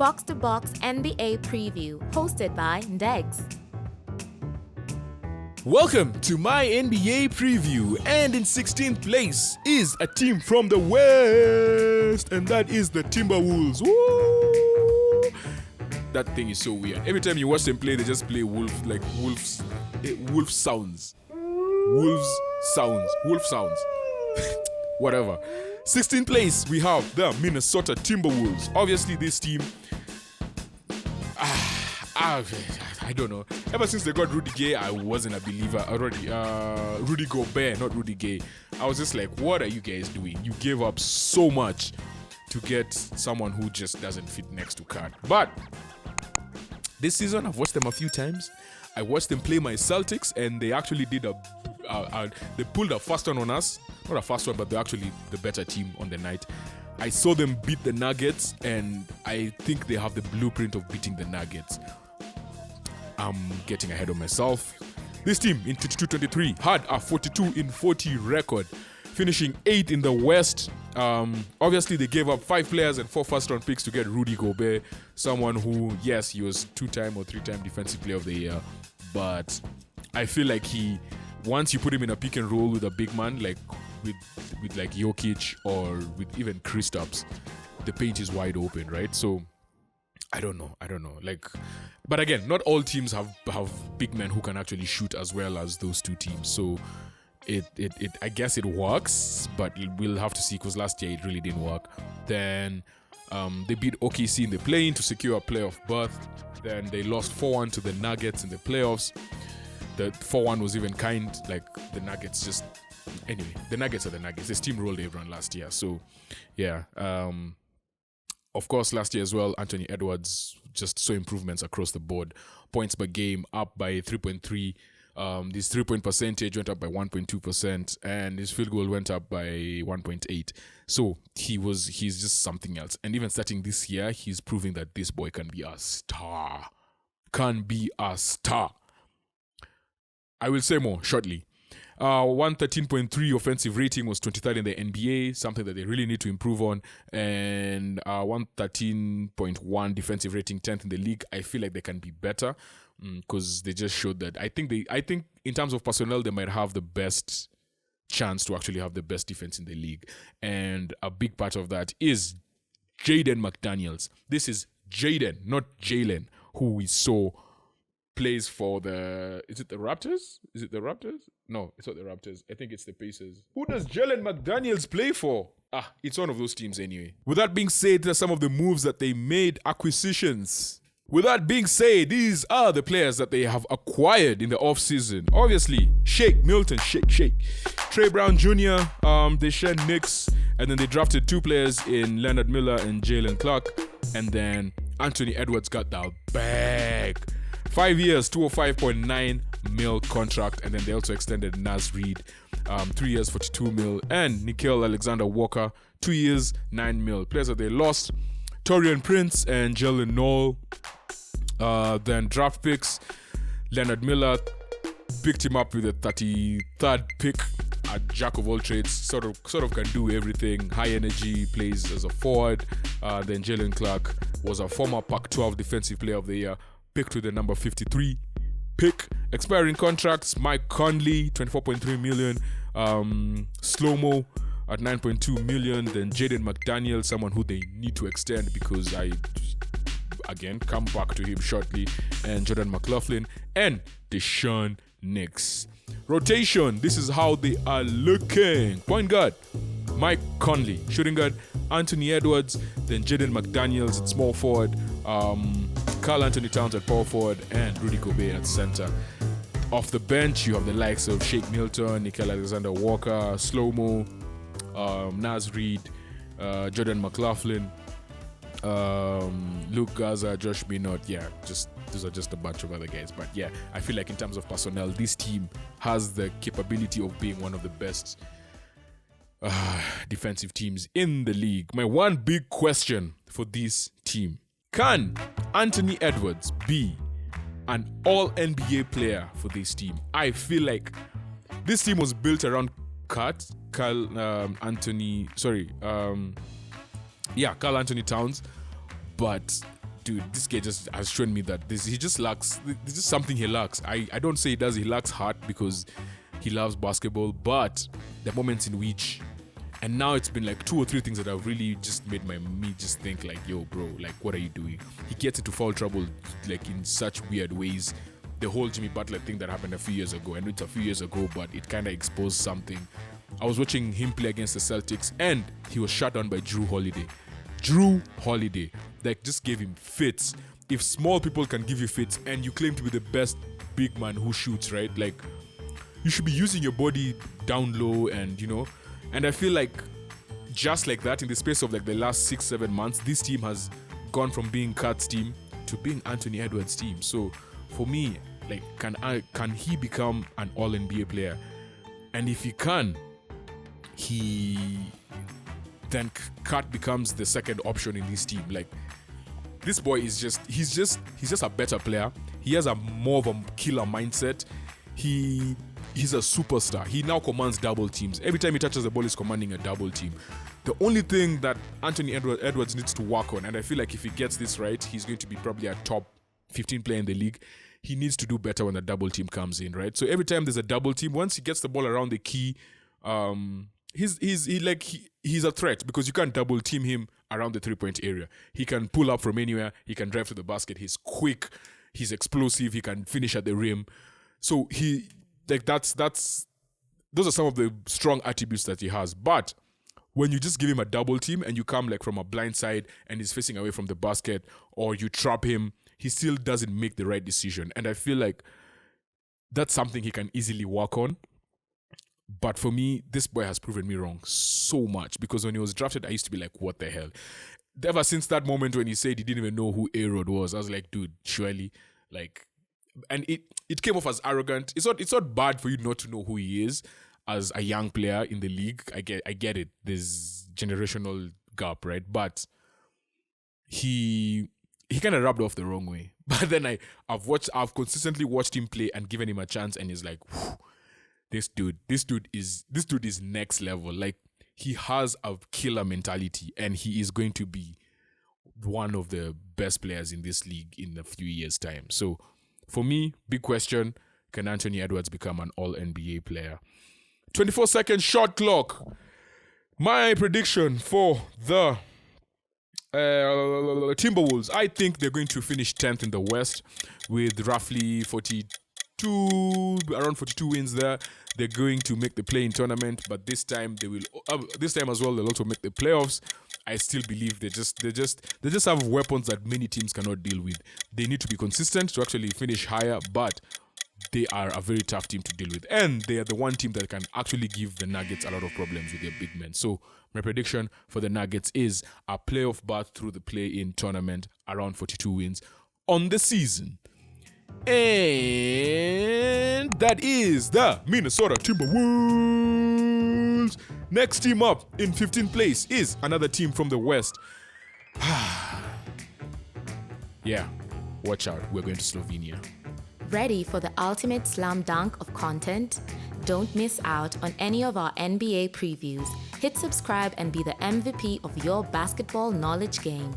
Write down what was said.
Box to Box NBA Preview, hosted by Ndegz. Welcome to my NBA preview, and in 16th place is a team from the West, and that is the Timberwolves. Woo! That thing is so weird. Every time you watch them play, they just play wolf sounds. Wolf sounds. Whatever. 16th place, we have the Minnesota Timberwolves. Obviously, this team, I don't know. Ever since they got Rudy Gay, I wasn't a believer already. Rudy Gobert, not Rudy Gay. I was just like, what are you guys doing? You gave up so much to get someone who just doesn't fit next to Card. But this season, I've watched them a few times. I watched them play my Celtics, and they actually did they pulled a fast one on us. Not a fast one, but they're actually the better team on the night. I saw them beat the Nuggets, and I think they have the blueprint of beating the Nuggets. I'm getting ahead of myself. This team in 22-23 had a 42-40 record, finishing 8th in the West. Obviously, they gave up 5 players and 4 first-round picks to get Rudy Gobert, someone who, yes, he was 2-time or 3-time Defensive Player of the Year, but I feel like once you put him in a pick and roll with a big man, like with like Jokic or with even Kristaps, the paint is wide open, right? So I don't know. But again, not all teams have big men who can actually shoot as well as those two teams. So it I guess it works, but we'll have to see, because last year it really didn't work. Then they beat OKC in the play-in to secure a playoff berth. Then they lost 4-1 to the Nuggets in the playoffs. The 4-1 was even kind, like the Nuggets just... Anyway, the Nuggets are the Nuggets. They steamrolled everyone last year. So, yeah. Of course, last year as well, Anthony Edwards just saw improvements across the board. Points per game up by 3.3. His 3-point percentage went up by 1.2%, and his field goal went up by 1.8. So he's just something else. And even starting this year, he's proving that this boy can be a star. I will say more shortly. 113.3 offensive rating was 23rd in the NBA, something that they really need to improve on. And 113.1 defensive rating, 10th in the league. I feel like they can be better because they just showed that. I think in terms of personnel, they might have the best chance to actually have the best defense in the league. And a big part of that is Jaden McDaniels. This is Jaden, not Jalen, who we saw plays for is it the Raptors? No, it's not the Raptors. I think it's the Pacers. Who does Jalen McDaniels play for? It's one of those teams anyway. With that being said, these are some of the moves that they made, acquisitions. With that being said, these are the players that they have acquired in the offseason. Obviously, Shake Milton. Trey Brown Jr., they shared Knicks, and then they drafted 2 players in Leonard Miller and Jalen Clark, and then Anthony Edwards got the bag. 5 years, $205.9 million contract, and then they also extended Naz Reid, 3 years, $42 million, and Nickeil Alexander-Walker, 2 years, $9 million. Players that they lost: Taurean Prince and Jalen Noel. Then draft picks: Leonard Miller picked him up with a 33rd pick. A jack of all trades, sort of can do everything. High energy, plays as a forward. Then Jalen Clark was a former Pac-12 Defensive Player of the Year, picked with the number 53 pick. Expiring contracts: Mike Conley, $24.3 million. Slow-mo at $9.2 million. Then Jaden McDaniels, someone who they need to extend because again, come back to him shortly. And Jordan McLaughlin and Deshaun Nix. Rotation: this is how they are looking. Point guard, Mike Conley. Shooting guard, Anthony Edwards. Then Jaden McDaniels at small forward. Karl Anthony Towns at power forward, and Rudy Gobert at center. Off the bench, you have the likes of Shake Milton, Nickeil Alexander-Walker, Slow-mo, Naz Reid, Jordan McLaughlin, Luke Gaza, Josh Minot. Yeah, those are just a bunch of other guys. But yeah, I feel like in terms of personnel, this team has the capability of being one of the best defensive teams in the league. My one big question for this team: can Anthony Edwards be an all-NBA player for this team? I feel like this team was built around Karl Anthony Towns, but dude, this guy just has shown me that he just lacks. This is something he lacks. I don't say he lacks heart because he loves basketball, but the moments in which, and now it's been like 2 or 3 things that have really just made me just think like, yo, bro, like, what are you doing? He gets into foul trouble like in such weird ways. The whole Jimmy Butler thing that happened a few years ago, I know it's a few years ago, but it kind of exposed something. I was watching him play against the Celtics, and he was shut down by Drew Holiday. Drew Holiday, like, just gave him fits. If small people can give you fits, and you claim to be the best big man who shoots, right? Like, you should be using your body down low, and and I feel like just like that, in the space of like the last 6-7 months, this team has gone from being Kat's team to being Anthony Edwards' team. So for me, like, can he become an all NBA player? And if he can, then Kat becomes the second option in this team. Like, this boy is he's just a better player. He has a more of a killer mindset. He's a superstar. He now commands double teams. Every time he touches the ball, he's commanding a double team. The only thing that Anthony Edwards needs to work on, and I feel like if he gets this right, he's going to be probably a top 15 player in the league. He needs to do better when the double team comes in, right? So every time there's a double team, once he gets the ball around the key, he's a threat because you can't double team him around the 3-point area. He can pull up from anywhere. He can drive to the basket. He's quick. He's explosive. He can finish at the rim. So those are some of the strong attributes that he has. But when you just give him a double team and you come like from a blind side and he's facing away from the basket, or you trap him, he still doesn't make the right decision. And I feel like that's something he can easily work on. But for me, this boy has proven me wrong so much, because when he was drafted, I used to be like, what the hell? Ever since that moment when he said he didn't even know who A-Rod was, I was like, dude, surely, like, and it came off as arrogant. It's not bad for you not to know who he is as a young player in the league. I get it. There's generational gap, right? But he kind of rubbed off the wrong way. But then I've consistently watched him play and given him a chance, and he's like, this dude is next level. Like, he has a killer mentality, and he is going to be one of the best players in this league in a few years' time. So for me, big question, can Anthony Edwards become an all-NBA player? 24-second shot clock. My prediction for the Timberwolves, I think they're going to finish 10th in the West with roughly around 42 wins there. They're going to make the play-in tournament, but this time as well, they'll also make the playoffs. I still believe they just have weapons that many teams cannot deal with. They need to be consistent to actually finish higher, but they are a very tough team to deal with. And they are the one team that can actually give the Nuggets a lot of problems with their big men. So my prediction for the Nuggets is a playoff berth through the play-in tournament, around 42 wins on the season. And that is the Minnesota Timberwolves. Next team up in 15th place is another team from the West. Yeah, watch out. We're going to Slovenia. Ready for the ultimate slam dunk of content? Don't miss out on any of our NBA previews. Hit subscribe and be the MVP of your basketball knowledge game.